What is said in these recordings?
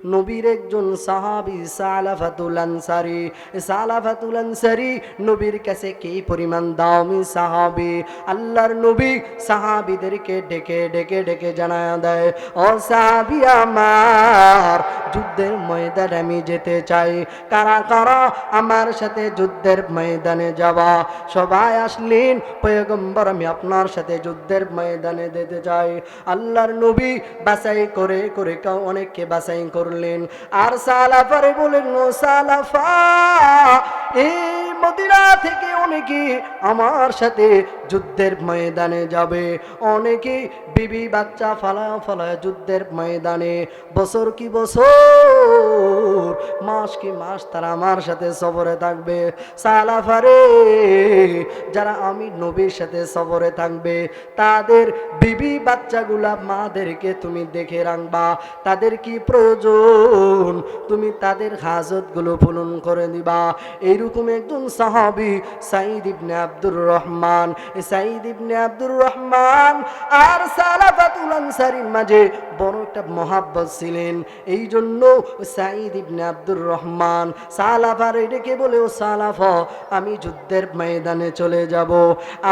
নবীর একজন সাহাবী সালাফাতুল আনসারী। সালাফাতুল আনসারী নবীর কাছে কি পরিমাণ দামি সাহাবী। আল্লাহর নবী সাহাবীদেরকে ডেকে ডেকে ডেকে জানায়া দেয়, ও সাহাবী আমার, যুদ্ধের ময়দানে আমি যেতে চাই, কারা কারা আমার সাথে যুদ্ধের ময়দানে যাবা? সবাই আসলেন, পয়গম্বর আমি আপনার সাথে যুদ্ধের ময়দানে যেতে চাই। আল্লাহর নবী বাছাই করে করে অনেককে বাছাই করলেন, আর সালাফারে বলেন, ও সালাফা, এই মদিনা থেকে অনেকে আমার সাথে যুদ্ধের ময়দানে যাবে। অনেকে বিবি বাচ্চা ফালা ফালা যুদ্ধের ময়দানে, বছর কি বছর, মাস কি মাস তারা আমার সাথে সফরে থাকবে। সালাফারে, যারা আমি নবীর সাথে সফরে থাকবে তাদের বিবি বাচ্চাগুলা মাদেরকে তুমি দেখে রাখবা, তাদের কি প্রয়োজন তুমি তাদের হাজতগুলো পূরণ করে দিবা। এইরকম একজন সাহাবী সাঈদ ইবনে আব্দুর রহমান। সাঈদ ইবনে আব্দুর রহমান আর সালাফাতুল আনসারীর মাঝে বড় একটা মহাব্বত ছিলেন। এই জন্য সাঈদ ইবনে আব্দুর রহমান সালাফার ডেকে বলে, ও সালাফা, আমি যুদ্ধের ময়দানে চলে যাব,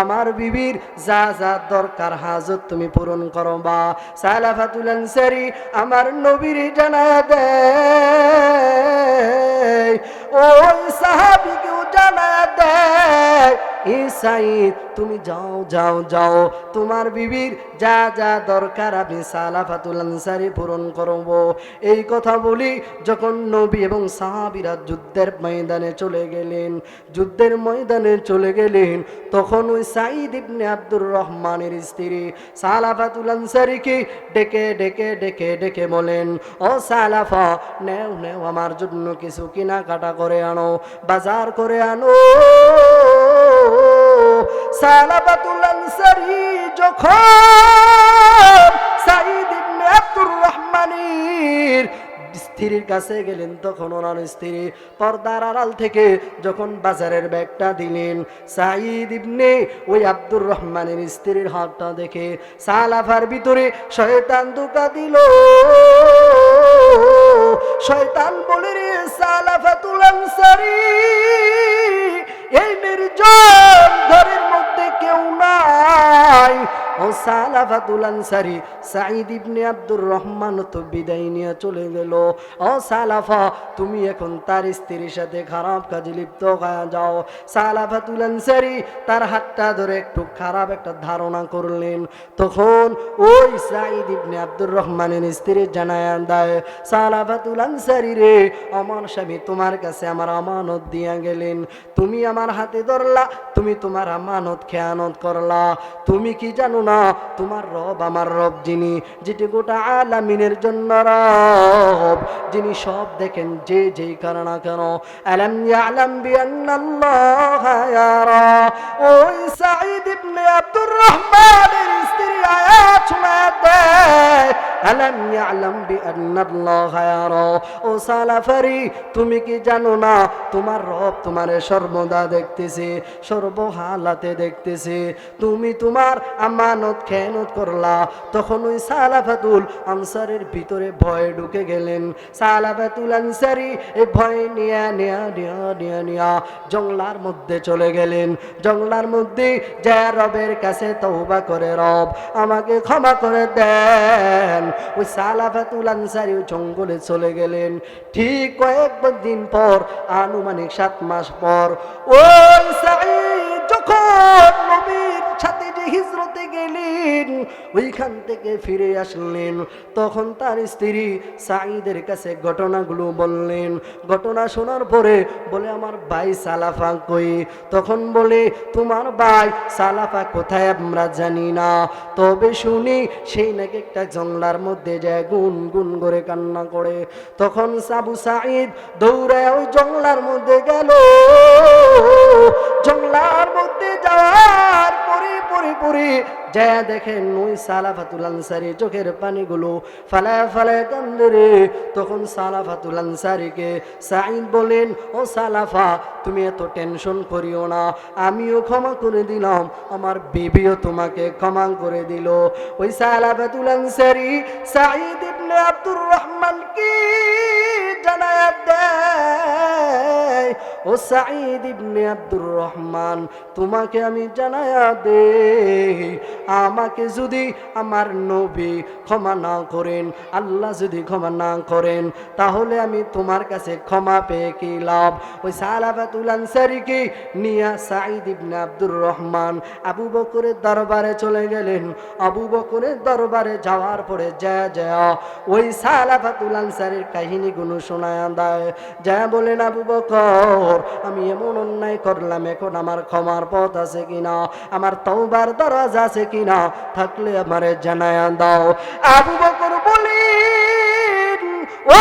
আমার বিবির যা যা দরকার হাজত তুমি পূরণ করবা। সালাফাতুল আনসারী আমার নবীর জানায়া দেয়, ওই সাহাবীকেও জানায়া দেয়, এ সাঈদ তুমি যাও যাও যাও, তোমার বিবির যা যা দরকার আমি সালাফাতুল আনসারী পূরণ করব। এই কথা বলি যখন নবী এবং সাহাবীরা যুদ্ধের ময়দানে চলে গেলেন, যুদ্ধের ময়দানে চলে গেলেন, তখন ওই সাঈদ ইবনে আব্দুর রহমানের স্ত্রী সালাফাতুল আনসারীকে ডেকে ডেকে ডেকে ডেকে বলেন, ও সালাফা, নেও নেও আমার জন্য কিছু কেনাকাটা করে আনো, বাজার করে আনো। সালাফাতুল আনসারী যখন সাঈদ ইবনে আব্দুর রহমানের স্ত্রীর কাছে গেলেন, তখন ওনার স্ত্রী পর্দার আড়াল থেকে যখন বাজারের ব্যাগটা দিলেন, সাঈদ ইবনে ওই আব্দুর রহমানের স্ত্রীর হাতটা দেখে সালাফার ভিতরে শয়তান ধোঁকা দিল। শয়তান বলে, রে সালাফাতুল আনসারী, এই নির্জন ঘরের মধ্যে কেউ নাই। ও সালাফাতুল আনসারী, সাঈদ ইবনে আব্দুর রহমান তো বিদায় নিয়ে চলে গেল। ও সালাফা, তুমি এখন তার স্ত্রীর সাথে খারাপ কাজে লিপ্ত হয়ে যাও। সালাফাতুল আনসারী তার হাতটা ধরে একটু খারাপ একটা ধারণা করলেন। তখন ওই সাঈদ ইবনে আব্দুর রহমানের স্ত্রী জানায়া দেয়, সালাফাতুল আনসারী রে, আমার স্বামী তোমার কাছে আমার আমানত দিয়া গেলেন, তুমি আমার হাতে ধরলা, তুমি তোমার আমানত খেয়ানত করলা। তুমি কি জানো না, তোমার রব আমার রব, যিনি যেটি গোটা আলামিনের জন্য রব, যিনি সব দেখেন, যে যেই কারণ না কেন। আলাম ইয়ালাম বিআন্নাল্লাহা ইয়ারা। ওই সাঈদ ইবনে আব্দুর রহমানের স্ত্রী আয়াত শোনায় দেয়, আলাম ইয়ালাম বিআন্নাল্লাহা ইয়ারা। ও সালাফারি, তুমি কি জানো না, তোমার রব তোমারে সর্বদা দেখতেছে, সর্বহালাতে দেখতেছে। তুমি তোমার আমানত খেয়ানত করলা। তখন ওই সালাফাতুল আনসারীর ভিতরে ভয় ঢুকে গেলেন। সালাফাতুল আনসারী এই ভয় নিয়া নিয়া নিয়া নিয়া নিয়া জঙ্গলার মধ্যে চলে গেলেন। জঙ্গলার মধ্যে যা রবের কাছে তওবা করে, রব আমাকে ক্ষমা করে দেন। ওই সালাফাতুল আনসারী জঙ্গলে চলে গেলেন। ঠিক কয়েক দিন পর, আনুমানিক 7 মাস পর, ওই সাঈদ যখন নবীর সাথে যে হিজরতে গেলেন, ওইখান থেকে ফিরে আসলেন, তখন তার স্ত্রী সাঈদের কাছে ঘটনাগুলো বললেন। ঘটনা শোনার পরে বলে, আমার ভাই সালাফা কই? তখন বলে, তোমার ভাই সালাফা কোথায় আমরা জানি না, তবে শুনি সেই নাকি একটা জঙ্গলার মধ্যে যায় গুন গুন করে কান্না করে। তখন আবু সাঈদ দৌড়ায় ওই জঙ্গলার মধ্যে গেল। জঙ্গলার মধ্যে যাওয়ার পরে পরে পরে যা দেখেন ওই সালাফাতুল আনসারী চোখের পানিগুলো ফালায় ফালায় কান্দে রে। তখন সালাফাতুল আনসারীকে সাঈদ বলেন, ও সালাফা, তুমি এত টেনশন করিও না, আমিও ক্ষমা করে দিলাম, আমার বিবিও তোমাকে ক্ষমা করে দিল। ওই সালাফাতুল আনসারী সাঈদ ইবনে আব্দুর রহমান কি ও সাঈদ ইবনে আব্দুর রহমান, তোমাকে আমি জানায়া দে, আমাকে যদি আমার নবী ক্ষমা না করেন, আল্লাহ যদি ক্ষমা না করেন, তাহলে আমি তোমার কাছে ক্ষমা পেয়ে কি লাভ? ওই সালাফাতুল আনসারীকে নিয়া সাঈদ ইবনে আব্দুর রহমান আবু বকরের দরবারে চলে গেলেন। আবু বকরের দরবারে যাওয়ার পরে যা ওই সালাফাতুল আনসারীর কাহিনীগুলো শোনায়া দেয়। যা বলেন, আবু বকর, আমি এমন অন্যায় করলাম, এখন আমার ক্ষমার পথ আছে কিনা, আমার তওবার দরজা আছে কিনা, থাকলে আমারে জানায়া দাও। আবু বকর বলেন, ও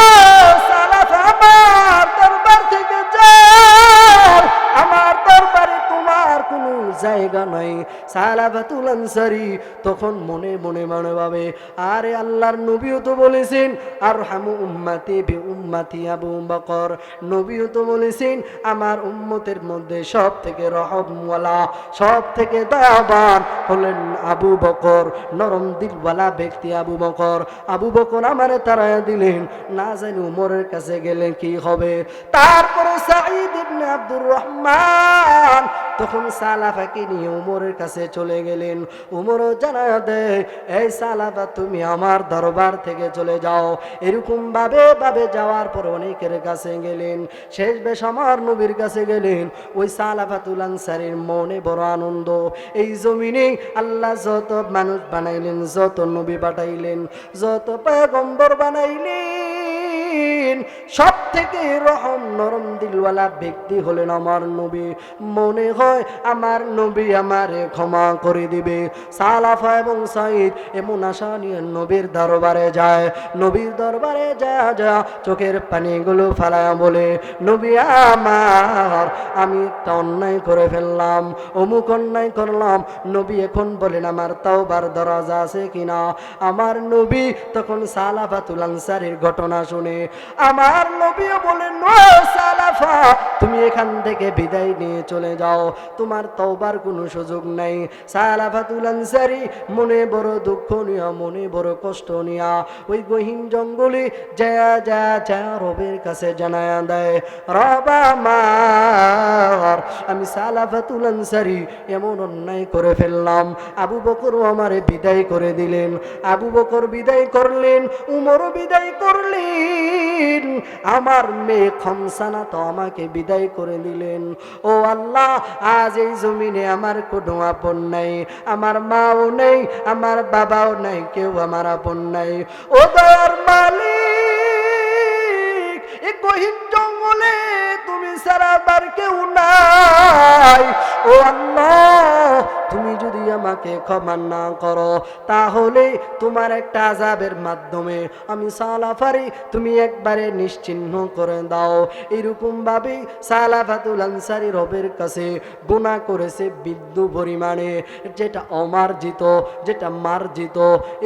সালাফা, আমার দরবার থেকে যাও, আমার দরবারে তোমার কোনো জায়গা নাই। সালাফাতুল আনসারী তখন মনে মনে ভাবে, আরে আল্লাহর নবীও তো বলেছেন আরহামু উম্মতি বি উম্মতি আবু বকর, নবীও তো বলেছেন আমার উম্মতের মধ্যে সব থেকে রহমওয়ালা, সব থেকে দয়াবান হলেন আবু বকর, নরম দিলওয়ালা ব্যক্তি আবু বকর। আবু বকর আমারে তাড়ায়া দিলেন, না জানি উমরের কাছে গেলে কি হবে। তারপর সাঈদ ইবনে আব্দুর রহমান তখন সালাফাকে নিয়ে উমরের কাছে চলে গেলেন। উমরও জানায়া দেয়, এই সালাফা, তুমি আমার দরবার থেকে চলে যাও। এরকম ভাবে যাওয়ার পর অনেকের কাছে গেলেন, শেষ বেশ আমার নবীর কাছে গেলেন। ওই সালাফাতুল আনসারীর মনে বড় আনন্দ, এই জমিনে আল্লাহ যত মানুষ বানাইলেন, যত নবী পাঠাইলেন, যত পয়গম্বর বানাইলেন, সব থেকে রহম নরম দিলওয়ালা ব্যক্তি হলেন আমার নবী। মনে হয় আমার নবী আমারে ক্ষমা করে দিবে। সালাফা এবং সাঈদ এমন আশা নিয়ে নবীর দরবারে যায়। নবীর দরবারে যা চোখের পানিগুলো ফালায়া বলে, নবী আমার, আমি একটা অন্যায় করে ফেললাম, অমুক অন্যায় করলাম। নবী এখন বলেন আমার তওবার দরজা আছে কিনা। আমার নবী তখন সালাফাতুল আনসারীর ঘটনা শুনে আমার নবীও বলেন, ও সালাফা, তুমি এখান থেকে বিদায় নিয়ে চলে যাও, তোমার তওবার কোনো সুযোগ নাই। সালাফাতুল আনসারী মনে বড় দুঃখ নিয়া, মনে বড় কষ্ট নিয়া ওই গহীন জঙ্গলে যা রবের কাছে জানায়া দেয়, রব আমার, আমি সালাফাতুল আনসারী এমন অন্যায় করে ফেললাম। আবু বকর আমারে বিদায় করে দিলেন। আবু বকর বিদায় করলেন, উমরও বিদায় করলেন, আমার মেয়ে খমসানা তো আমাকে বিদায় করে দিলেন। ও আল্লাহ, আজ এই জমিনে আমার কোনো আপন নাই, আমার মাও নেই, আমার বাবাও নাই, কেউ আমার আপন নাই। ও দয়ার মালিক, এই গহীন জঙ্গলে তুমি ছাড়া আর কেউ নাই। ও আল্লাহ, তুমি যদি আমাকে ক্ষমা না করো, তাহলে তোমার একটা আযাবের মাধ্যমে আমি সালাফারি তুমি একবারে নিশ্চিহ্ন করে দাও। এরকম ভাবে সালাফাতুল আনসারী রবের কাছে গুনাহ করেছে বিদ্যু পরিমাণে, যেটা অমার্জিত, যেটা মার্জিত।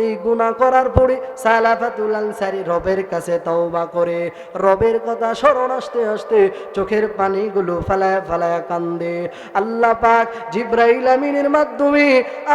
এই গুনাহ করার পরে সালাফাতুল আনসারী রবের কাছে তওবা করে, রবের কথা স্মরণ আসতে আসতে চোখের পানিগুলো ফালায় ফালায় কান্দে। আল্লাহ পাক জিবরাইল আমিনের মাধ্যমে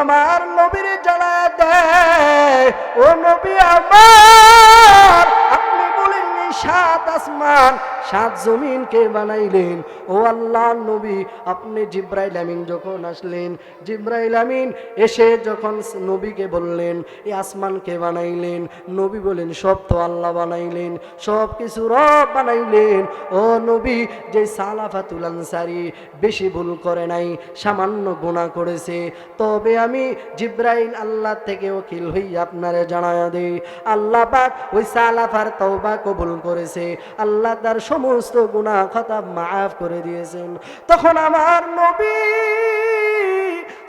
আমার নবীর জানায়া দেয়, ও নবী আমার, আপনি বলেন সাত আসমান সাত জমিন কে বানাইলেন? ও আল্লাহর নবী, আপনি জিবরাইল আমিন যখন আসলেন, জিবরাইল আমিন এসে যখন নবীকে বললেন এই আসমান কে বানাইলেন, নবী বলেন সব তো আল্লাহ বানাইলেন, সব কিছু রব বানাইলেন। ও নবী, যে সালাফাতুল আনসারী বেশি ভুল করে নাই, সামান্য গুনাহ করেছে, তবে আমি জিবরাইল আল্লাহ থেকে ওকিল হই আপনারে জানায়া দেই, আল্লাহ পাক ওই সালাফার তওবা কবুল করেছে, আল্লাহ তার সমস্ত গুনাহ খাতা মাফ করে দিয়েছেন। তখন আমার নবী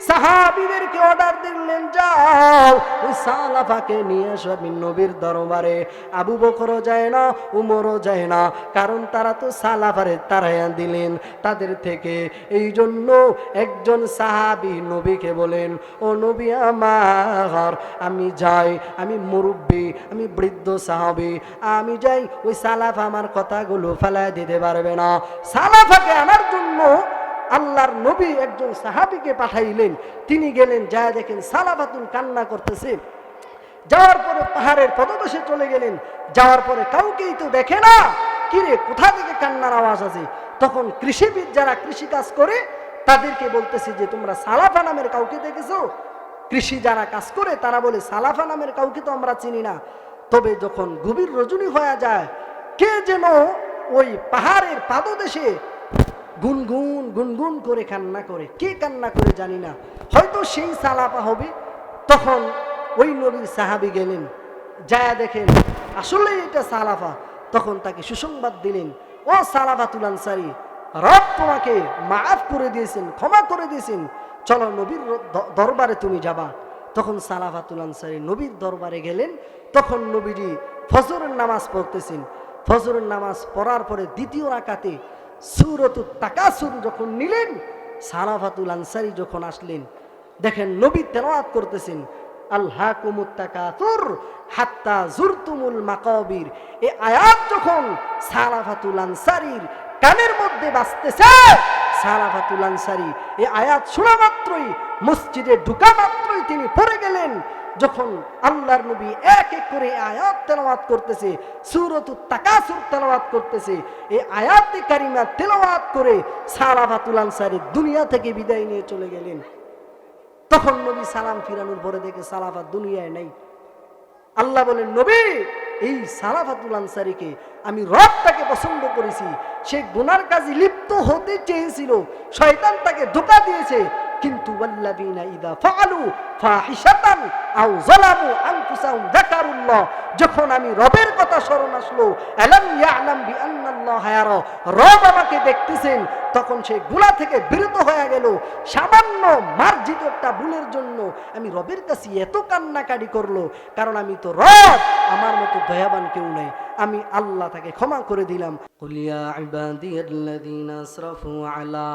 সাহাবীদেরকে অর্ডার দিলেন, যাও ওই সালাফাকে নিয়ে আসো আমি নবীর দরবারে। আবু বকরও যায় না, উমরও যায় না, কারণ তারা তো সালাফারে তাড়াইয়া দিলেন তাদের থেকে। এই জন্য একজন সাহাবী নবীকে বলেন, ও নবী আমার, আমি যাই, আমি মুরব্বী, আমি বৃদ্ধ সাহাবী, আমি যাই, ওই সালাফা আমার কথাগুলো ফেলায় দিতে পারবে না। সালাফাকে আনার জন্য আল্লাহর নবী একজন সাহাবীকে পাঠাইলেন। তিনি গেলেন, যা দেখেন সালাফাতুল কান্না করতেছে। যাওয়ার পরে পাহাড়ের পদদেশে চলে গেলেন, যাওয়ার পরে কাউকেই তো দেখে না, কিরে কোথা থেকে কান্নার আওয়াজ আছে? তখন কৃষিবিদ যারা কৃষি কাজ করে তাদেরকে বলতেছে যে তোমরা সালাফা নামের কাউকে দেখেছো? কৃষি যারা কাজ করে তারা বলে সালাফা নামের কাউকে তো আমরা চিনি না। তবে যখন গভীর রজনী হয়ে যায়, কে যেন ওই পাহাড়ের পাদদেশে গুনগুন গুনগুন করে কান্না করে, কে কান্না করে জানি না, হয়তো সেই সালাফা হবে। তখন ওই নবীর সাহাবী গেলেন, যায় দেখেন আসলে এটা সালাফা। তখন তাকে সুসংবাদ দিলেন, ও সালাফাতুল আনসারী, রব তোমাকে মাফ করে দিয়েছেন, ক্ষমা করে দিয়েছেন, চলো নবীর দরবারে তুমি যাবা। তখন সালাফাতুল আনসারী নবীর দরবারে গেলেন। তখন নবীজি ফজরের নামাজ পড়তেছেন। ফজরের নামাজ পড়ার পরে দ্বিতীয় রাকাতে সূরাতুত তাকাসুর যখন নিলেন, সালাফাতুল আনসারী যখন আসলেন, দেখেন নবী তেলাওয়াত করতেছেন, আলহাকুমুত তাকাসুর হাত্তা জুরতুমুল মাকাবির। এই আয়াত যখন সালাফাতুল আনসারীর কানের মধ্যে বাজতেছে, সালাফাতুল আনসারী এই আয়াত শোনা মাত্রই, মসজিদে ঢুকা মাত্রই তিনি পড়ে গেলেন। যখন আল্লাহর নবী এক এক করে আয়াত তেলাওয়াত করতেছে, সূরাতুত তাকাসুর তেলাওয়াত করতেছে, এই আয়াতে কারিমা তেলাওয়াত করে সালাফাতুল আনসারী দুনিয়া থেকে বিদায় নিয়ে চলে গেলেন। তখন নবী সালাম ফিরানোর পরে দেখে সালাফাত দুনিয়ায় নাই। আল্লাহ বলেন, নবী এই সালাফাতুল আনসারীকে আমি রব তাকে পছন্দ করেছি, সে গুনার কাজে লিপ্ত হতে চেয়েছিল, শয়তান তাকে ধোঁকা দিয়েছে, কিন্তু ওয়াল্লাযীনা ইযা ফাআলু ফাহিশাতান আও যালামু আনফুসাহুম যাকারুল্লাহ, যখন আমি রবের কথা স্মরণ আসলো, আলাম ইয়ালাম বিআন্নাল্লাহা ইয়ারা, রব আমাকে দেখতেছেন, তখন সে গুনাহ থেকে বিরত হয়ে গেল। সামান্য মার্জিত একটা ভুলের জন্য আমি রবের কাছে এত কান্নাকাটি করলো, কারণ আমি তো রব, আমার মতো দয়াবান কেউ নাই, আমি আল্লাহ তাকে ক্ষমা করে দিলাম। কুল ইয়া ইবাদিয়াল্লাযীনা আসরাফু আলা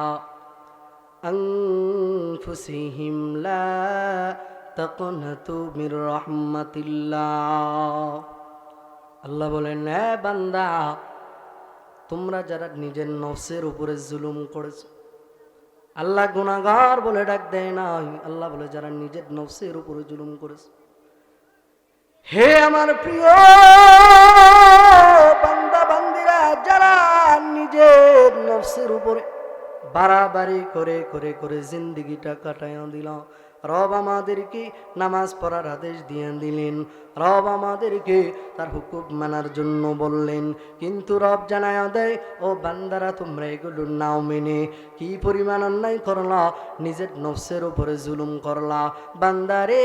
আনফুসিহিম লা তাকনাতু মির রাহমাতিল্লাহ। আল্লাহ বলেন, হে বান্দা, তোমরা যারা নিজের নফসের উপরে জুলুম করেছো, আল্লাহ গুনাহগার বলে ডাক দেয় নাই, আল্লাহ বলে যারা নিজের নফসের উপরে জুলুম করেছে। হে আমার প্রিয় বান্দা বান্দিরা, যারা নিজের নফসের উপরে বাড়াবাড়ি করে করে করে জিন্দিগিটা কাটাইয়া দিল, রব আমাদেরকে নামাজ পড়ার আদেশ দিয়ে দিলেন, রব আমাদেরকে তার হুকুম মানার জন্য বললেন, কিন্তু রব জানায়া দেয়, ও বান্দারা তোমরা এগুলো নাও মেনে কি পরিমাণ অন্যায় করলা, নিজের নফসের উপরে জুলুম করলা। বান্দারে,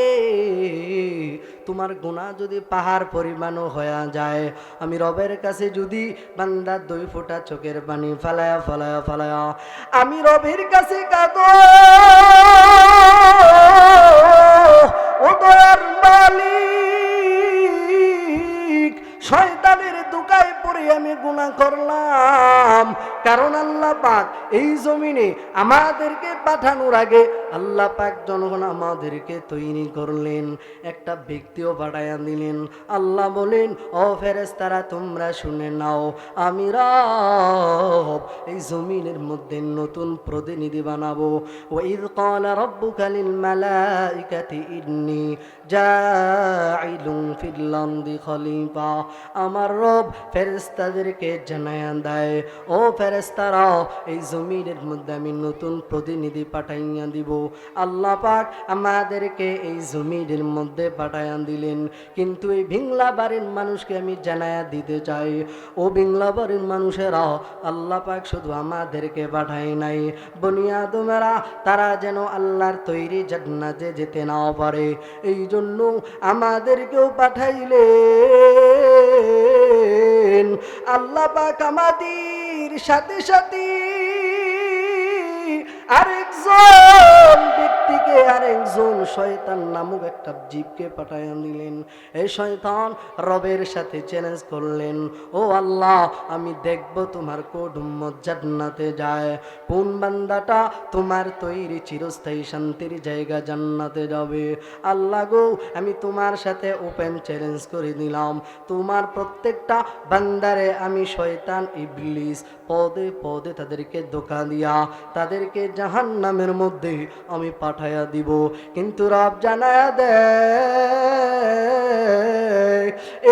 তোমার গুনাহ যদি পাহাড় পরিমাণও হয়ে যায়, আমি রবের কাছে যদি বান্দার 2 ফোঁটা চোখের পানি ফালায়া ফালায়া ফালায়া আমি রবের কাছে কাঁদো, ও দয়ার মালিক, শয়তানের ধোঁকায় পড়ে আমি গুনাহ করলাম। কারণ আল্লাহ পাক এই জমিনে আমাদেরকে পাঠানোর আগে আল্লাহ পাক জনগণ আমাদেরকে তৈরি করলেন, একটা ব্যক্তিও পাঠাইয়া দিলেন। আল্লাহ বলেন, ও ফেরেশতারা তোমরা শুনে নাও, আমি রব এই জমিনের মধ্যে নতুন প্রতিনিধি বানাবো। ওয়াইয ক্বালা রাব্বুকা লিল মালাইকাতি ইন্নী জাইলুন ফিল আরদি খলিফা। আমার রব ফেরেশতাদেরকে জানায়া দেয়, ও ফেরেশতারা, এই জমিনের মধ্যে আমি নতুন প্রতিনিধি পাঠাইয়া দিব। আল্লাহ পাক আমাদেরকে এই জমিনের মধ্যে পাঠাইয়া দিলেন, কিন্তু এই ভিংলা বাড়ির মানুষকে আমি জানায়া দিতে চাই, ও ভিংলা বাড়ির মানুষেরা, আল্লাহ পাক শুধু আমাদেরকে পাঠায় নাই, বনি আদমেরা তারা যেন আল্লাহর তৈরি জান্নাতে যেতে না পারে, এই জন্য আমাদেরকেও পাঠাইলেন। আল্লাহ পাক আমাদের সাথে সাথে আরেকজন ব্যক্তিকে, আরেকজন শয়তান নামক একটা জীবকে পাঠাইয়া দিলেন। এই শয়তান রবের সাথে চ্যালেঞ্জ করলেন, ও আল্লাহ, আমি দেখব তোমার কোন উম্মত জান্নাতে যায়, কোন বান্দাটা তোমার তৈরি চিরস্থায়ী শান্তির জায়গা জান্নাতে যাবে। আল্লাহ গো, আমি তোমার সাথে ওপেন চ্যালেঞ্জ করে দিলাম, তোমার প্রত্যেকটা বান্দারে আমি শয়তান ইবলিস পদে পদে তাদেরকে ধোঁকা দিয়া তাদেরকে জাহান্নামের মধ্যে আমি পাঠাইয়া দিব। কিন্তু রব জানায়া দেয়,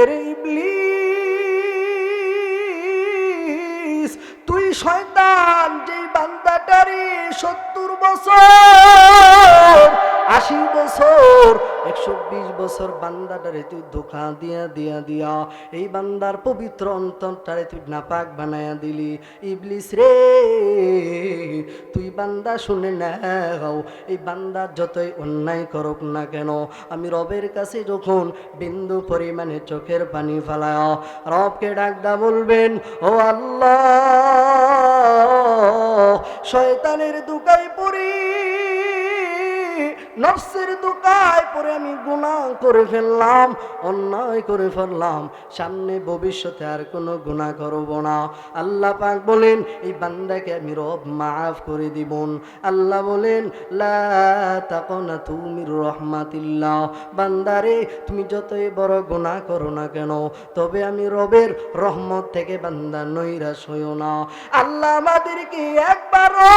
এরে ইবলিস, তুই শয়তান যেই বান্দাটারি 70 বছর 80 বছর 120 বছর বান্দাটারে তুই ধোঁকা দিয়া এই বান্দার পবিত্র অন্তরটারে তুই নাপাক বানায়া দিলি। ইবলিস রে, তুই বান্দা শুনে নাও, এই বান্দা যতই অন্যায় করুক না কেন, আমি রবের কাছে যখন বিন্দু পরিমাণে চোখের পানি ফেলায় রবকে ডাকদা বলবেন, ও আল্লাহ, শয়তানের দুকায় পড়ি, নফসের দুকায় পরে আমি গুনাহ করে ফেললাম, অন্যায় করে ফেললাম, সামনে ভবিষ্যতে আর কোনো গুনাহ করব না। আল্লাহ পাক বলেন এই বান্দাকে আমি রব মাফ করে দিবন। আল্লাহ বলেন লা তাকনাতু মির রাহমাতিল্লাহ, বান্দারে তুমি যতই বড় গুনাহ করো না কেন, তবে আমি রবের রহমত থেকে বান্দা নৈরাশ হইও না। আল্লাহ আমাদেরকে একবারও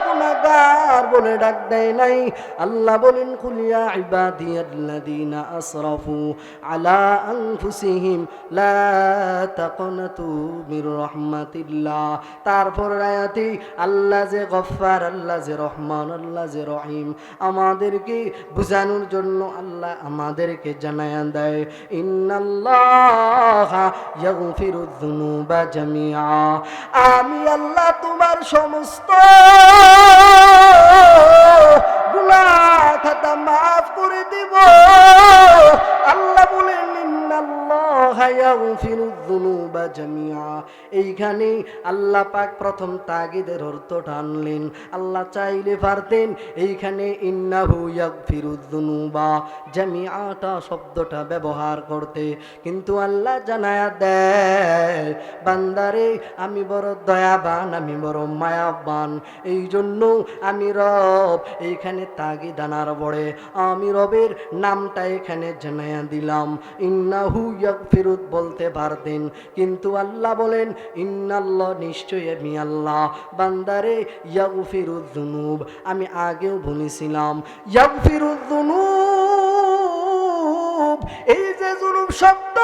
গুনাহগার বলে ডাক দেয় নাই। আল্লাহ বলেন কুল ইয়া ইবাদিয়াল্লাযীনা আসরাফু আলা আনফুসিহিম লা তাকনাতু মির রাহমাতিল্লাহ। তারপর আয়াতে আল্লাহ যে গফফার, আল্লাহ যে রহমান, আল্লাহ যে রহিম, আমাদেরকে বুঝানোর জন্য আল্লাহ আমাদেরকে জানায়া দেয় ইন্নাল্লাহা ইয়াগফিরুয যুনুবা জামিআ, আমি আল্লাহ তোমার সমস্ত গুনাহ খাতা মাফ করে দিব। আল্লাহ বলেন ইন্নাল্লাহা ইয়াগফিরুয যুনুবা জামিআ। এইখানে আল্লাহ পাক প্রথম তাগিদের অর্থটা আনলেন। আল্লাহ চাইলে পারতেন এইখানে ইন্নাহু ইয়াগফিরুয যুনুবা জামিআটা শব্দটা ব্যবহার করতে, কিন্তু আল্লাহ জানায়া দেয় বান্দারে আমি বড় দয়াবান, আমি বড় মায়াবান, এই জন্য আমি রব। এইখানে তাগিদ আনার পরে আমি রবের নামটা এখানে জানায়া দিলাম। ইন্নাহু ইয়াগফিরু বলতে পারতেন, কিন্তু আল্লাহ বলেন ইন্নাল্লাহ, নিশ্চয়ই আমি আল্লাহ বান্দারে ইয়াগফিরুয যুনুব, আমি আগেও বলেছিলাম ইয়াগফিরুয যুনুব, এই যে যুনুব শব্দ,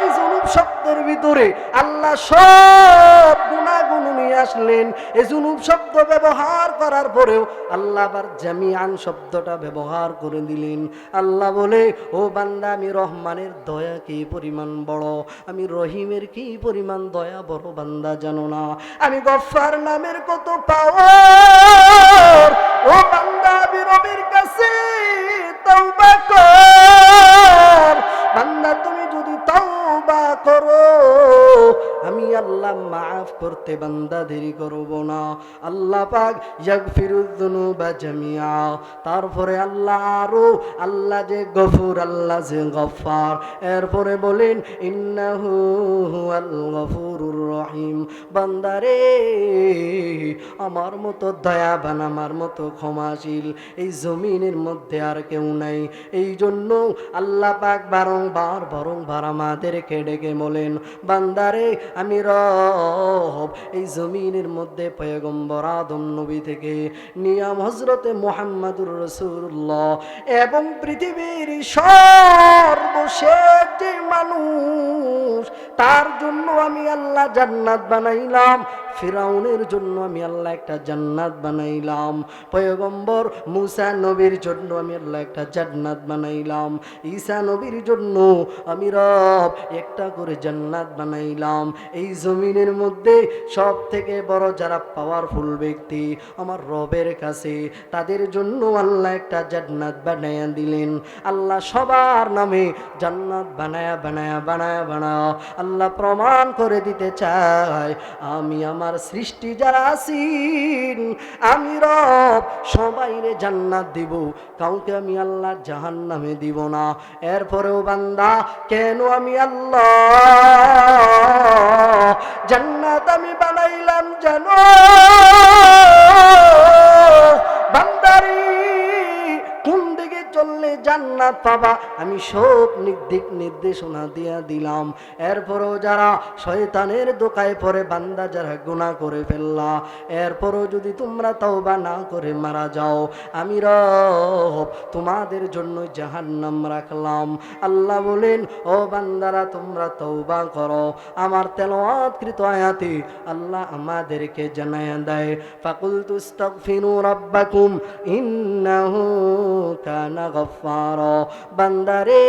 এই যুনুব শব্দের ভিতরে আল্লাহ সব গুনাহগুলো নিয়ে আসলেন। এই যুনুব শব্দ ব্যবহার করার পরেও আল্লাহ আবার জামিআন শব্দটা ব্যবহার করে দিলেন। আল্লাহ বলে ও বান্দা, আমি রহমানের দয়া কি পরিমাণ বড়, আমি রহিমের কি পরিমাণ দয়া বড় বান্দা জানো না, আমি গফফার নামের কত পাওয়ার। ও বান্দা, আমি রবের কাছে তওবা কর। বান্দা তুমি যদি তওবা করো, আমি আল্লাহ মাফ করতে বান্দা দেরি করব না। আল্লাহ পাক ইয়াগফিরুয যুনুবা জামিআ। তারপরে আল্লাহ আরো, আল্লাহ যে গফুর, আল্লাহ যে গফফার, এরপরে বলেন ইন্নাহু হুয়াল গফুরুর রহিম। বান্দারে, আমার মতো দয়াবান, আমার মতো ক্ষমাশীল এই জমিনের মধ্যে আর কেউ নাই। এই জন্য আল্লাহ পাক বারংবার আমাদেরকে ডেকে বলেন বান্দারে আমি রব। এই জমিনের মধ্যে পয়গম্বর আদম নবী থেকে নিয়াম হযরতে মুহাম্মদুর রাসূলুল্লাহ এবং পৃথিবীর সর্বশেষ যে মানুষ, তার জন্য আমি আল্লাহ জান্নাত বানাইলাম। ফিরাউনের জন্য আমি আল্লাহ একটা জান্নাত বানাইলাম। পয়গম্বর মুসা নবীর জন্য আমি আল্লাহ একটা জান্নাত বানাইলাম। ঈসা নবীর জন্য আমি রব একটা করে জান্নাত বানাইলাম। এই জমিনের মধ্যে সব থেকে বড় যারা পাওয়ারফুল ব্যক্তি আমার রবের কাছে, তাদের জন্য আল্লাহ একটা জান্নাত বানায়া দিলেন। আল্লাহ সবার নামে জান্নাত বানায়া আল্লাহ প্রমাণ করে দিতে চায় আমি আমার সৃষ্টি যারা আছেন, আমি রব সবাইরে জান্নাত দিব, কাউকে আমি আল্লাহ জাহান্নামে দিব না। এরপরেও বান্দা, কেন আমি আল্লাহ জান্নাত আমি বানাইলাম জানো? বান্দারি, কোন দিকে চললে জান্নাত পাবা আমি সব দিক নির্দেশনা দিয়া দিলাম। এরপরও যারা শয়তানের দোকায় পড়ে বান্দা যারা গুনাহ করে ফেললা, এরপরও যদি তোমরা তওবা না করে মারা যাও, আমি রব তোমাদের জন্য জাহান্নাম রাখলাম। আল্লাহ বলেন, ও বান্দারা তোমরা তওবা করো। আমার তেলাওয়াতকৃত আয়াতে আল্লাহ আমাদেরকে জানায়া দেয়, ফাকুলতু আস্তাগফিরু রাব্বাকুম ইন্নাহু কানা গফফারা। বান্দারে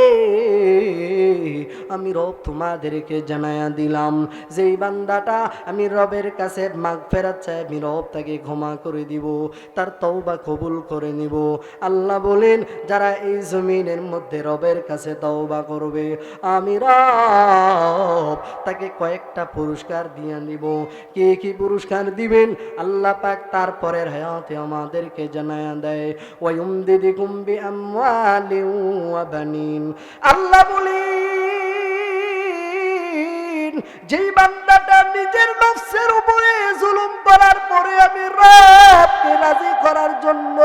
আমি রব তোমাদেরকে জানায়া দিলাম, যেই বান্দাটা আমি রবের কাছে মাগফিরাত চাই, আমি রব তাকে ক্ষমা করে দিব, তার তওবা কবুল করে নিব। আল্লাহ বলেন, যারা এই জমিনের মধ্যে রবের কাছে তওবা করবে, আমি রব তাকে কয়েকটা পুরস্কার দিয়ে দিব। কে কি পুরস্কার দিবেন আল্লাহ পাক তারপরের হায়াতে আমাদেরকে জানায়া দেয়, ওয়ায়ুমদিদুকুম বিআমওয়ালিন ওয়া বানিন। আল্লাহ বলেন, যেই বান্দাটা নিজের নফসের উপরে জুলুম করার পরে আমি রবকে রাজি করার জন্য,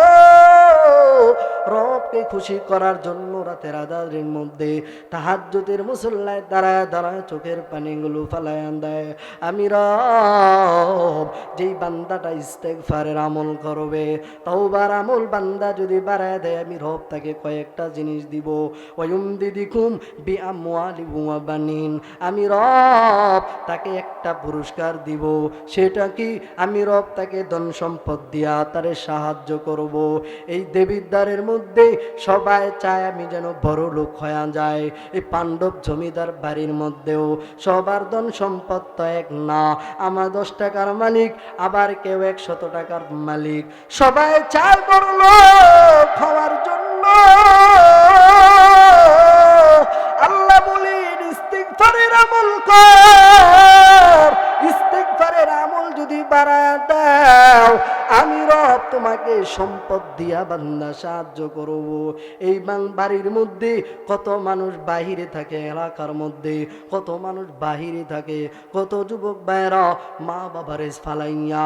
রবকে খুশি করার জন্য রাতের আঁধারের মধ্যে তাহাজ্জুদের মুসল্লায় দাঁড়ায় দাঁড়ায় চোখের পানিগুলো ফালায়া দেয়, আমি রব যেই বান্দাটা ইস্তেগফারের আমল করবে, তওবার আমল বান্দা যদি বাড়ায় দেয়, আমি রব তাকে কয়েকটা জিনিস দিব। ওয়ায়ুমদিদুকুম বিআমওয়ালিন ওয়া বানিন। আমি রব তাকে একটা পুরস্কার দিব। সেটা কি? আমি রব তাকে ধন সম্পদ দিয়া তারে সাহায্য করব। এই দেবিদ্বারের মধ্যে সবাই চায় আমি যেন বড় লোক হয়ে যায়। এই পাণ্ডব জমিদার বাড়ির মধ্যেও সবার ধন সম্পদ তো এক না। আমার 10 টাকার মালিক, আবার কেউ 100 টাকার মালিক। সবাই চায় বড় লোক হওয়ার জন্য। আল্লাহ বলেন, ইস্তিগফারের আমল কর। ইস্তিগফারের আমল যদি বাড়ায় দাও, আমি রব তোমাকে সম্পদ দিয়া বান্দা সাহায্য করব। এই বাড়ির মধ্যে কত মানুষ বাহিরে থাকে, এলাকার মধ্যে কত মানুষ বাহিরে থাকে, কত যুবক ভাইরা মা বাবারে ফালাইয়া,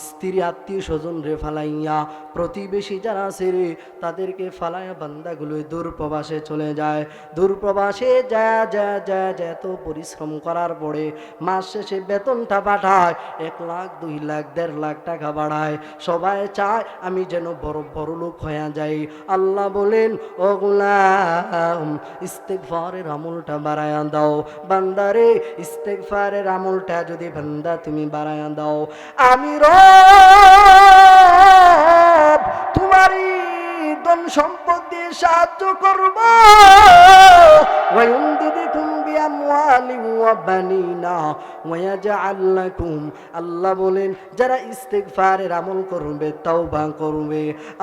স্ত্রী আত্মীয় স্বজন রে ফালাইয়া, প্রতিবেশী যারা আছে রে তাদেরকে ফালাইয়া বান্দাগুলো দূর প্রবাসে চলে যায়। দূর প্রবাসে যায় যায় যায় যায় এত পরিশ্রম করার পরে মাস শেষে বেতনটা পাঠায় 1 লাখ 2 লাখ 1.5 লাখ টাকা বাড়ায়। সবাই চায় আমি যেন বড় বড় লোক হয়ে যাই। আল্লাহ বলেন, ও গোলাম ইস্তেগফারের আমলটা বাড়ায়া দাও। বান্দারে ইস্তেগফারের আমলটা যদি বান্দা তুমি বাড়ায়া দাও, আমি রব তোমারই ধন সম্পদ দিয়ে সাহায্য করব। ওয়ায়ুমদিদুকুম বিআমওয়ালিন ওয়া বানিনা ওয়ায়াজআল লাকুম। আল্লাহ বলেন, যারা ইস্তেগফারের আমল করবে, তওবা করবে,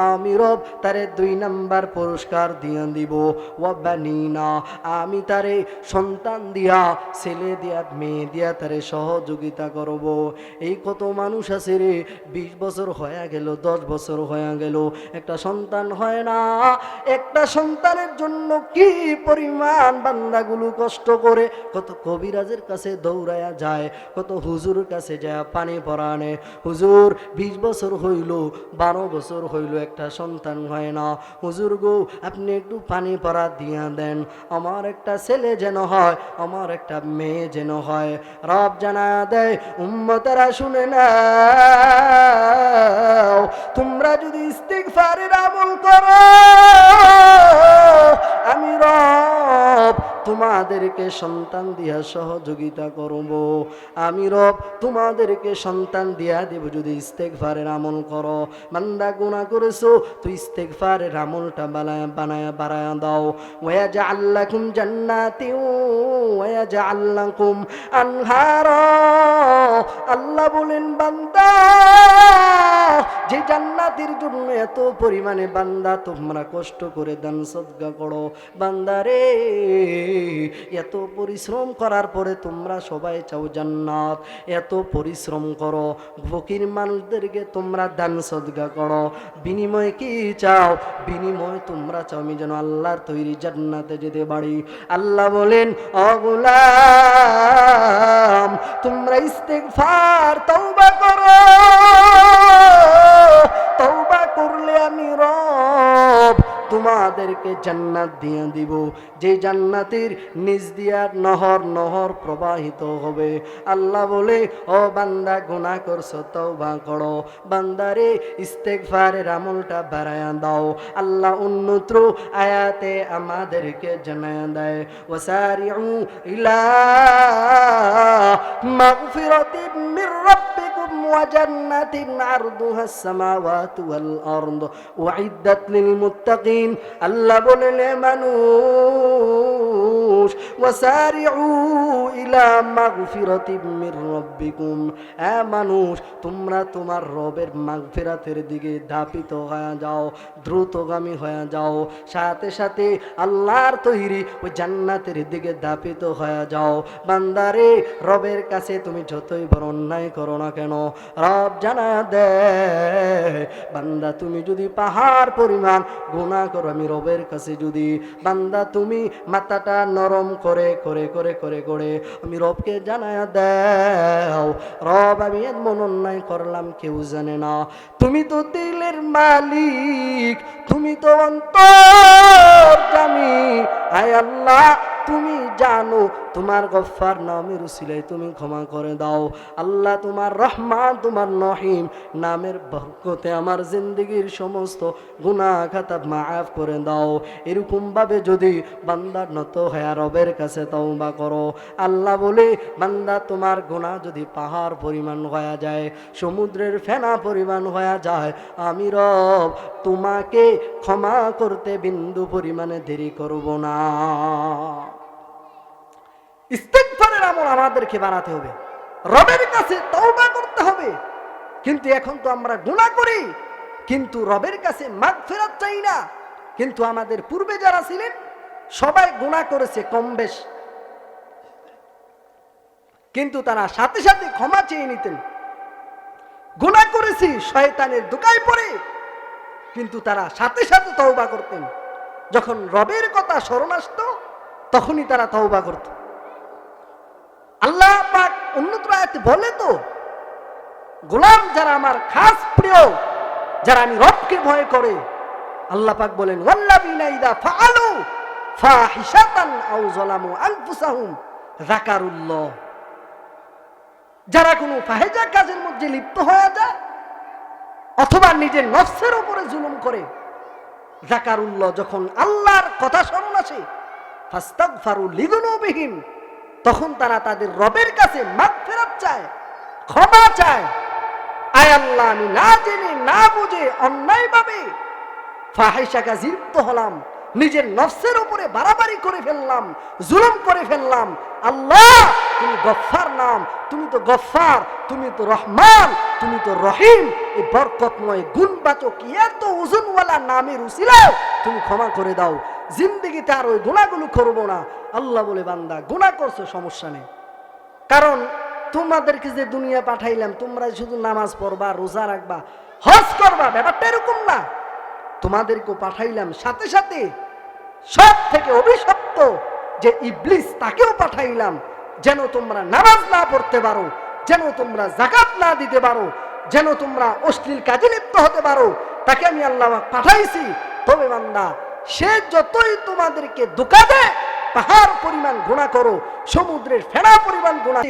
আমি রব তারে 2 নাম্বার পুরস্কার দিয়ে দিব। ওয়া বানিনা, আমি তারে সন্তান দিয়া, ছেলে দিয়া, মেয়ে দিয়া তারে সহযোগিতা করব। এই কত মানুষ আছে রে 20 বছর হয়ে গেল, 10 বছর হয়ে গেল, একটা সন্তান হয় না। একটা সন্তানের জন্য কি পরিমাণ বান্দাগুলো কষ্ট করে, কত কবিরাজের কাছে দৌড়ায়া যায়, কত হুজুরের কাছে যায় পানি পরা আনে। হুজুর 20 বছর হইল, 12 বছর হইল, একটা সন্তান হয় না। হুজুর গো আপনি একটু পানি পরা দিয়া দেন, আমার একটা ছেলে যেন হয়, আমার একটা মেয়ে যেন হয়। রব জানা দেয়, উম্মতেরা শুনে নাও, তোমরা যদি ইস্তিগফারের আমল করো, আমি রব তোমাদেরকে সন্তান দিয়া সহযোগিতা করব। আমি রব তোমাদেরকে সন্তান দিয়া দেব যদি ইস্তেগফারের আমল করো। বান্দা গুনাহ করেছো, তো ইস্তেগফারের আমলটা বানায়া বাড়ায়া দাও। ওয়ায়াজআল লাকুম জান্নাতিন ওয়ায়াজআল লাকুম আনহারা। আল্লাহ বলেন, বান্দা যে জান্নাতের জন্য এত পরিমাণে বান্দা তোমরা কষ্ট করে দান সদকা করো, বান্দারে এত পরিশ্রম করার পরে তোমরা সবাই চাও জান্নাত, এত পরিশ্রম করো, ফকির মানুষদেরকে তোমরা দান সদকা করো, বিনিময়ে কি চাও? বিনিময়ে তোমরা চাও আমি যেন আল্লাহর তৈরি জান্নাতে যেতে পারি। আল্লাহ বলেন, ও গোলাম তোমরা ইস্তেগফার তওবা করো। তওবা করলে আমি রব তোমাদেরকে জান্নাত দিয়ে দিব, যে জান্নাতের নিচ দিয়া নহর নহর প্রবাহিত হবে। আল্লাহ বলে, ও বান্দা গুনাহ করছো, তওবা করো, বান্দারে ইস্তেগফারের আমলটা বাড়ায়া দাও। আল্লাহ অন্যত্র আয়াতে আমাদেরকে জানায়া দেয়, ওয়াসারিউ ইলা মাগফিরাতিন মির রাব্বিকুম ওয়া জান্নাতিন আরদুহাস সামাওয়াতু ওয়াল আরদ উইদ্দাত লিল মুত্তাকিন। আল্লাহ বলেন, মানুষ, ওয়াসারিউ ইলা মাগফিরাতিন মির রাব্বিকুম, মানুষ তোমরা তোমার রবের মাগফিরাতের দিকে ধাপিত হয়ে যাও, দ্রুতগামী হয়ে যাও, সাথে সাথে আল্লাহর তৈরি ওই জান্নাতের দিকে ধাপিত হয়ে যাও। বান্দারে, রবের কাছে তুমি যতই বড় অন্যায় করো না কেন, রব জানা দে, বান্দা তুমি যদি পাহাড় পরিমাণ গুনাহ করো, আমি রবের কাছে যদি বান্দা তুমি মাথাটা নরম করে করে করে করে করে আমি রবকে জানায়া দাও, রব আমি এমন অন্যায় করলাম কেউ জানে না, তুমি তো দিলের মালিক, তুমি তো অন্তর্যামী, আয় আল্লাহ তুমি জানো, তোমার গফফার নামের উসিলায় তুমি ক্ষমা করে দাও। আল্লাহ তোমার রহমান, তোমার রহিম নামের বরকতে আমার জিন্দেগির সমস্ত গুনাহ খাতা মাফ করে দাও। এরকম ভাবে যদি বান্দা নত হয়ে রবের কাছে তওবা করো, আল্লাহ বলে, বান্দা তোমার গুনাহ যদি পাহাড় পরিমাণ হয়ে যায়, সমুদ্রের ফেনা পরিমাণ হয়ে যায়, আমি রব তোমাকে ক্ষমা করতে বিন্দু পরিমাণে দেরি করব না। ইস্তেগফারের আমল আমাদেরকে বাড়াতে হবে, রবের কাছে তওবা করতে হবে। কিন্তু এখন তো আমরা গুনাহ করি, কিন্তু রবের কাছে মাগফিরাত চাই না। কিন্তু আমাদের পূর্বে যারা ছিলেন সবাই গুনাহ করেছে কম বেশ, কিন্তু তারা সাথে সাথে ক্ষমা চেয়ে নিতেন। গুনাহ করেছি শয়তানের ধোঁকায় পড়ে, কিন্তু তারা সাথে সাথে তওবা করতেন। যখন রবের কথা স্মরণ আসতো তখনই তারা তওবা করত। আল্লাহ পাক অন্যত্র আয়াতে বলে তো, গোলাম যারা আমার খাস প্রিয়, যারা আমি রবকে ভয় করে, আল্লাহ পাক বলেন, ওয়াল্লাযীনা ইযা ফাআলু ফাহিশাতান আও যালামু আনফুসাহুম যাকারুল্লাহ, যারা কোনো ফাহিশা কাজের মধ্যে লিপ্ত হয়ে যায় অথবা নিজের নফসের উপরে জুলুম করে, যাকারুল্লাহ, যখন আল্লাহর কথা স্মরণ আসে, ফাস্তাগফারু লিযুনুবিহিম, তখন তারা তাদের রবের কাছে মাগফিরাত চায়, ক্ষমা চায়। আয় আল্লাহ, আমি না জেনে না বুঝে অন্যায়ভাবে ফাহিশা কাজে লিপ্ত হলাম, নিজের নফসের উপরে বাড়াবাড়ি করে ফেললাম, জুলুম করে ফেললাম। আল্লাহ তুমি গফফার নাম, তুমি তো গফফার, তুমি তো রহমান, তুমি তো রহিম, এই বরকতময় গুণবাচক এত ওজনওয়ালা নামের উসিলায় তুমি ক্ষমা করে দাও, জিন্দেগিতে আর ওই গুনাহগুলো করব না। আল্লাহ বলে, বান্দা গুনাহ করছো সমস্যা নেই, কারণ তোমাদেরকে যে দুনিয়া পাঠাইলাম তোমরা শুধু নামাজ পড়বা, রোজা রাখবা, হজ করবা, ব্যাপারটা এরকম না। তোমাদেরকে পাঠাইলাম সাথে সাথে সব থেকে অভিশপ্ত যে ইবলিস, তাকেও পাঠাইলাম যেন তোমরা নামাজ না পড়তে পারো, যেন তোমরা যাকাত না দিতে পারো, যেন তোমরা অশ্লীল কাজে লিপ্ত হতে পারো, তাকে আমি আল্লাহ পাঠাইছি। তবে বান্দা, সে যতই তোমাদেরকে ধোঁকা দেয়, পাহাড় পরিমাণ গুনাহ করো, সমুদ্রের ফেনা পরিমাণ গুনাহ,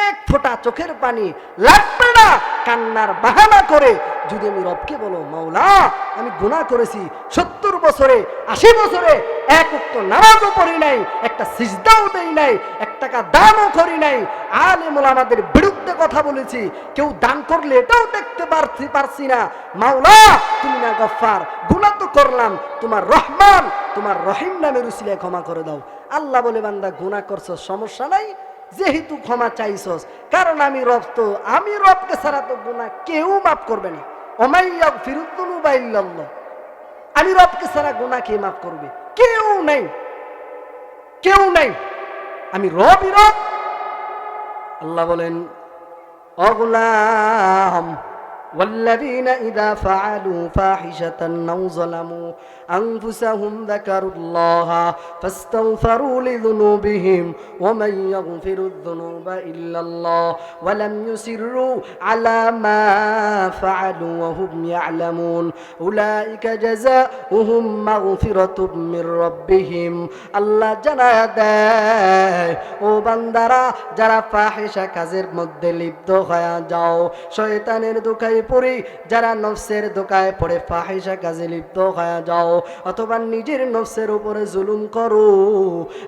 এক ফোঁটা চোখের পানি লাগবে না কান্নার বাহানা করে যদি আমি রবকে বলো, মাওলা আমি গুনাহ করেছি, 70 বছরে 80 বছরে এক ওয়াক্ত নামাজও পড়ি নাই, একটা সিজদাও দেই নাই, 1 টাকা দানও করি নাই, আলেম ওলামাদের বিরুদ্ধে কথা বলেছি, কেউ দান করলে এটাও দেখতে পারছি না, মাওলা তুমি না গফফার, গুনাহ তো করলাম, তোমার রহমান তোমার রহিম নামের উসিলায় ক্ষমা করে দাও। আল্লাহ বলে, বান্দা গুনাহ করছো সমস্যা নাই, যেহেতু ক্ষমা চাইছস, কারণ আমি রব, তো আমি রবকে ছাড়া তো গুনাহ কেউ মাফ করবে না। ওমাইয়া ফিরুদ্দুনুবা ইল্লাল্লাহ, আমি রবকে ছাড়া গুনাহ কে মাফ করবে? কেউ নাই, কেউ নাই, আমি রবই রব। আল্লাহ বলেন, ও গোলাম, والذين إذا فعلوا فاحشة أو ظلموا أنفسهم ذكروا الله فاستغفروا لذنوبهم ومن يغفر الذنوب إلا الله ولم يصروا على ما فعلوا وهم يعلمون أولئك جزاؤهم مغفرة من ربهم আল্লাহ জানায়া দেয়, ও বান্দারা যারা ফাহিশা কাজের মধ্যে লিপ্ত হয়ে যাও, শয়তানের ধোঁকায় পড়ে যারা নফসের ধোঁকায় পড়ে ফাহিশা কাজে লিপ্ত হয়ে যাও অথবা নিজের নফসের উপরে জুলুম করো,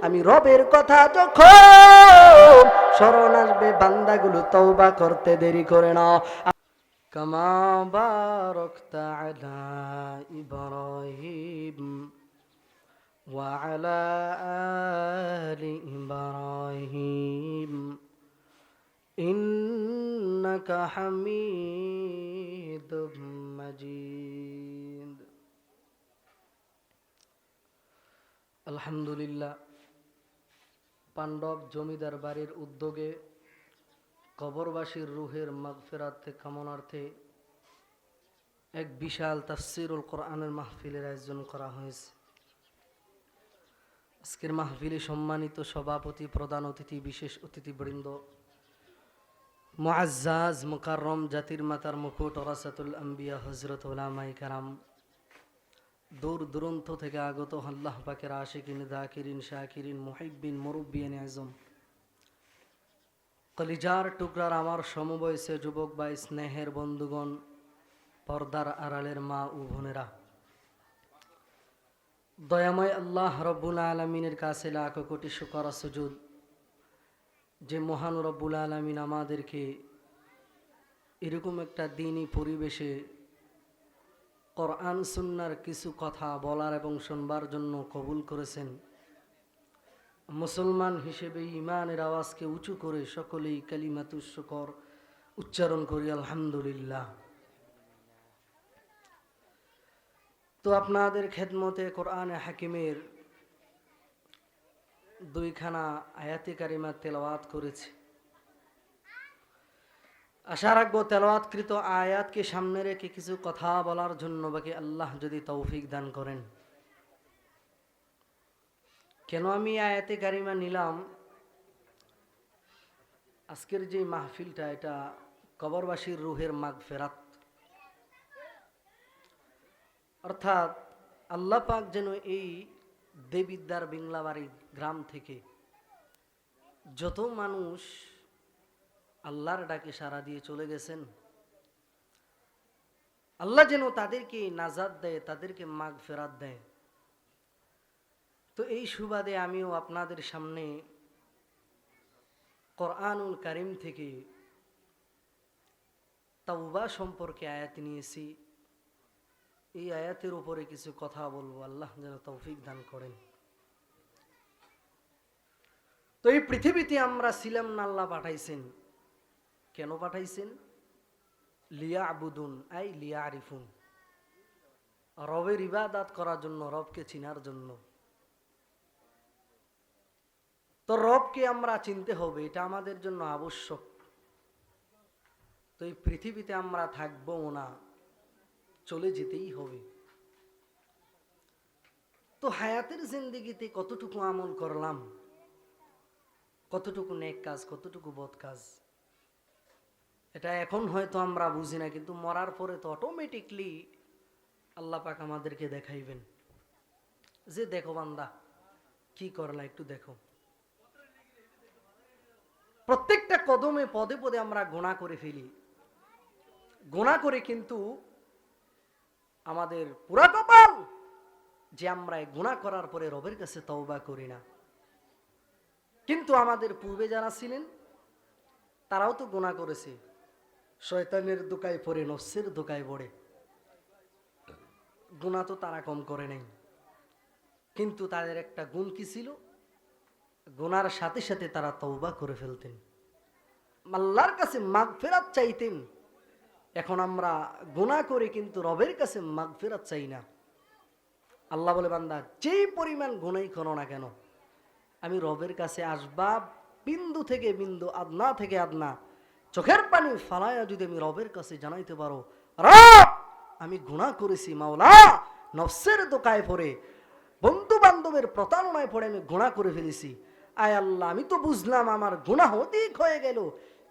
আমি রবের কথা যখন স্মরণ আসবে বান্দাগুলো তওবা করতে দেরি করে না। কামা বারাকতা আলা ইব্রাহিম ওয়া আলা আলি ইব্রাহিম ইন্নাকা হামিদুম মাজিদ। আলহামদুলিল্লাহ, পাণ্ডব জমিদার বাড়ির উদ্যোগে কবরবাসীর রুহের মাগফিরাত কামনার্থে এক বিশাল তাফসীরুল কোরআনের মাহফিলের আয়োজন করা হয়েছে। আজকের মাহফিলে সম্মানিত সভাপতি, প্রধান অতিথি, বিশেষ অতিথিবৃন্দ, মুআজ্জাজ মুকাররম জাতির মাতার মুকুট ওরাসাতুল আম্বিয়া হযরত উলামায়ে কেরাম, দূর দূরান্ত থেকে আগত আল্লাহ পাকের আশিকিন, যাকিরিন, শাকিরিন, মুহিব্বিন, মুরব্বিয়ান আজম, কলিজার টুকরার আমার সমবয়সী যুবক ভাই, স্নেহের বন্ধুগণ, পর্দার আড়ালের মা ও বোনেরা, দয়াময় আল্লাহ রব্বুল আলামিনের কাছে লাখ কোটি শুকর ও সুজুদ, যে মহান রব্বুল আলামিন আমাদেরকে এরকম একটা দিনই পরিবেশে কোরআন সুন্নাহর কিছু কথা বলার এবং শুনবার জন্য কবুল করেছেন। মুসলমান হিসেবে ঈমানের আওয়াজকে উঁচু করে সকলেই কালিমাতুশ শুকর উচ্চারণ করি আলহামদুলিল্লাহ। তো আপনাদের খেদমতে কোরআনে হাকিমের দুইখানা আয়াতে কারিমা তেলাওয়াত করেছি। আশা রাখবো তেলাওয়াতকৃত আয়াতকে সামনে রেখে কিছু কথা বলার জন্য বাকি আল্লাহ যদি তৌফিক দান করেন। কেন আমি আয়াতে কারিমা নিলাম? আজকের যে মাহফিলটা, এটা কবরবাসীর রুহের মাগফিরাত, অর্থাৎ আল্লাহ পাক যেন এই দেবিদ্যার বিংলাবাড়ি গ্রাম থেকে যত মানুষ আল্লাহর ডাকে সাড়া দিয়ে চলে গেছেন, আল্লাহ যেন তাদেরকে নাজাত দেয়, তাদেরকে মাগফিরাত দেয়। তো এই সুবাদে আমিও আপনাদের সামনে কোরআনুল কারীম থেকে তাওবা সম্পর্কে আয়াত নিয়েছি। এই আয়াতের উপরে কিছু কথা বলবো, আল্লাহ যেন তৌফিক দান করেন। তো এই পৃথিবীতে আমরা ছিলাম না, আল্লাহ পাঠাইছেন। কেন পাঠাইছেন? লিয়াবুদুন আই লিয়ারিফুন, রবের ইবাদত করার জন্য, রবকে চিনার জন্য। তো রবকে আমরা চিনতে হবে, এটা আমাদের জন্য আবশ্যক। তো এই পৃথিবীতে আমরা থাকবো না, চলে যেতেই হবে। তো হায়াতের জিন্দেগিতে কতটুকু আমল করলাম, কতটুকু নেক কাজ, কতটুকু বদ কাজ, এটা এখন হয়তো আমরা বুঝি না, কিন্তু মরার পরে তো অটোমেটিকলি আল্লাহ পাক আমাদেরকে দেখাইবেন যে দেখো বান্দা কি করলা, একটু দেখো। প্রত্যেকটা কদমে পদে পদে আমরা গুনাহ করে ফেলি। গুনাহ করে কিন্তু আমাদের পুরা কপাল যে আমরা গুনাহ করার পরে রবের কাছে তওবা করি না। কিন্তু আমাদের পূর্বে যারা ছিলেন তারাও তো গুনাহ করেছে, শয়তানের ধোঁকায় পড়ে, নফসের ধোঁকায় পড়ে। গুনাহ তো তারা কম করে নাই, কিন্তু তাদের একটা গুণ কি ছিল? গুনার সাথে সাথে তারা তওবা করে ফেলতেন, আল্লাহর কাছে মাগফিরাত চাইতেন। এখন আমরা গুনাহ করে কিন্তু রবের কাছে মাগফিরাত চাই না। আল্লাহ বলে, বান্দা যেই পরিমাণ গুনাই করো না কেন, আমি রবের কাছে আসবা বিন্দু থেকে বিন্দু, আদনা থেকে আদনা, চোখের পানি ফালায়া যদি আমি রবের কাছে জানাইতে পারো, রব আমি গুনাহ করেছি, মাওলা নফসের দোকায় পড়ে, বন্ধু বান্ধবের প্রতারণায় পড়ে আমি গুনাহ করে ফেলেছি। আয় আল্লাহ, আমি তো বুঝলাম আমার গুনাহ অধিক হয়ে গেল,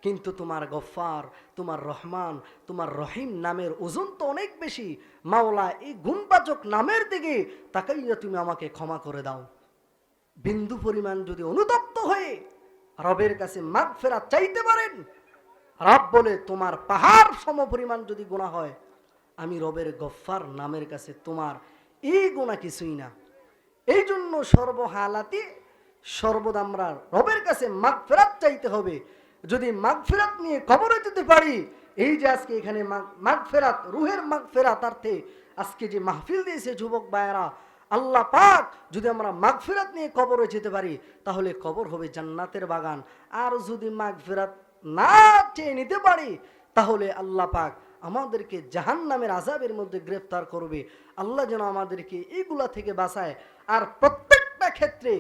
কিন্তু তোমার গফফার, তোমার রহমান, তোমার রহিম নামের ওজন তো অনেক বেশি। মাওলা, এই গুণবাচক নামের দিকে তাকাইয়া তুমি আমাকে ক্ষমা করে দাও। বিন্দু পরিমাণ যদি অনুতপ্ত হয়ে রবের কাছে মাগফিরাত চাইতে পারেন, রব বলে তোমার পাহাড় সম পরিমাণ যদি গুনাহ হয়, আমি রবের গফফার নামের কাছে তোমার এই গুনাহ কিছুই না। এই জন্য সর্বহালাতে সর্বদা আমরা রবের কাছে মাগফিরাত চাইতে হবে। যদি মাগফিরাত নিয়ে কবরে যেতে পারি, এই যে আজকে এখানে মাগফিরাত, রুহের মাগফিরাতার্থে আজকে যে মাহফিল দিয়েছে যুবক ভাইয়েরা, আল্লাহ পাক যদি আমরা মাগফিরাত নিয়ে কবরে যেতে পারি, তাহলে কবর হবে জান্নাতের বাগান। আর যদি মাগফিরাত না চেয়ে নিতে পারি, তাহলে আল্লাহ পাক আমাদেরকে জাহান্নামের আযাবের মধ্যে গ্রেফতার করবে। আল্লাহ যেন আমাদেরকে এইগুলা থেকে বাঁচায়। আর প্রত্যেকটা ক্ষেত্রে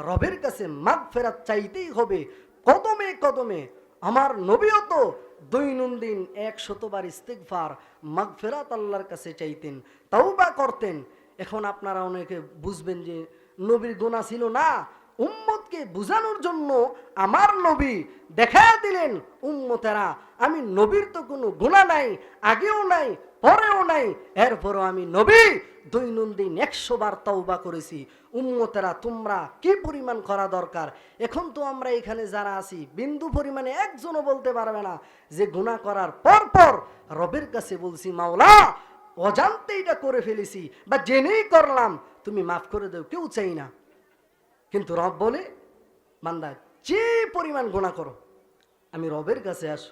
রবের কাছে মাগফিরাত চাইতেই হবে, কদমে কদমে। আমার নবীও তো দৈনন্দিন 100 বার ইস্তিগফার, মাগফিরাত আল্লাহর কাছে চাইতেন, তাওবা করতেন। এখন আপনারা অনেকে বুঝবেন যে নবীর গুনাহ ছিল না। উম্মতকে বুঝানোর জন্য আমার নবী দেখায়া দিলেন, উম্মতেরা, আমি নবীর তো কোনো গুনাহ নাই, আগেও নাই, পরেও নাই, এরপরও আমি নবী দৈনন্দিন 100 বার তওবা করেছি। উম্মতেরা, তোমরা কি পরিমাণ করা দরকার? এখন তো আমরা এখানে যারা আছি, বিন্দু পরিমাণে একজনও বলতে পারবে না যে গুনাহ করার পর পর রবের কাছে বলছি, মাওলা অজান্তে এটা করে ফেলেছি বা জেনেই করলাম, তুমি মাফ করে দাও। কেউ চাই না। কিন্তু রব বলে, বান্দা যে পরিমাণ গুনাহ করো, আমি রবের কাছে আসো,